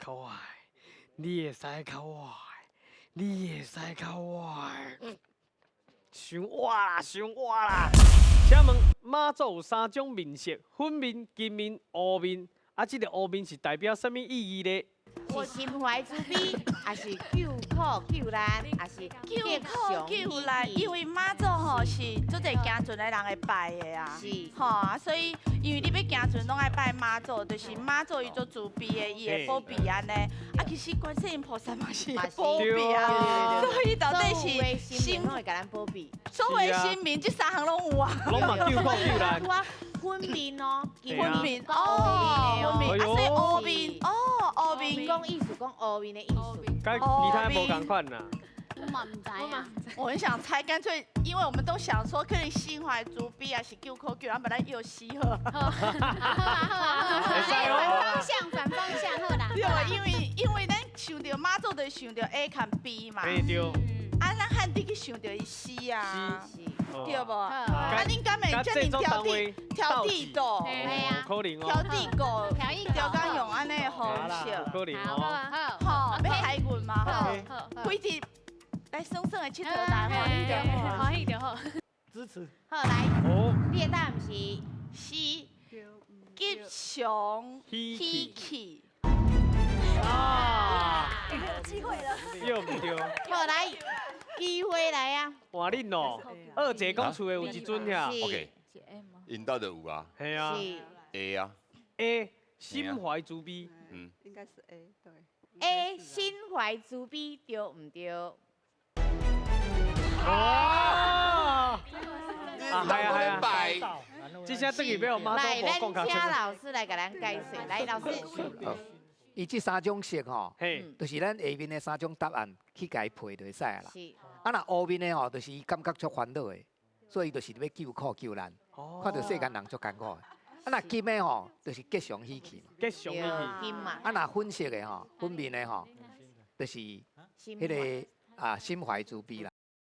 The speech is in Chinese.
靠我，你会使靠我，你会使靠我。想我啦，想我啦！请问妈祖有3种面色：粉面、金面、乌面。啊，这个乌面是代表什么意义呢？是心怀慈悲，还是救苦救难，还是救苦救难，因为妈祖吼是做侪行船的人会拜的啊，是吼啊，所以因为你要行船拢爱拜妈祖，就是妈祖伊做慈悲的，伊会保庇安尼。啊，其实观世音菩萨嘛是会保庇啊，所以到底是心拢会甲咱保庇。所谓新民这3项拢有啊。拢嘛救苦救难。昏面哦，昏面哦，昏面，啊，所以乌乌面哦，乌面。讲意思讲乌面的意思。跟其他无共款啦。我嘛唔知啊。我很想猜，干脆，因为我们都想说，可能心怀慈悲啊，是救苦救难，把咱又死好。好反方向好啦。对，因为咱想到妈祖，就想到 A 看 B 嘛。对。啊，咱汉地去想到伊死啊，对无？啊，恁敢会遮尔挑地道？可能哦。挑地道，挑敢用安尼的方式。可能哦。好，要海运嘛吼。好，规日来爽爽的佚佗啦，欢喜就好。支持。好来，哦。你的答案是吉祥喜气。啊！有机会了。对唔对？好来，机会来啊！换恁哦，二姐讲厝的有一尊遐。OK， 引导的有啊。系啊。A 啊。A 心怀慈悲。嗯。应该是 A 对。A 心怀慈悲对唔对？哦。系啊。这下等于要妈祖来，咱讲较请老师来给咱解释。来，老师。伊这3种色吼，嘿，就是咱下面的3种答案去甲伊配就会使啦。是。啊，若乌面的吼，就是伊感觉足烦恼的，所以就是要救苦救难，看到世间人足艰苦的。啊，若金的吼，就是吉祥喜气嘛。吉祥喜气。金嘛。啊，若粉色的吼，粉面的吼，就是迄个心怀慈悲啦。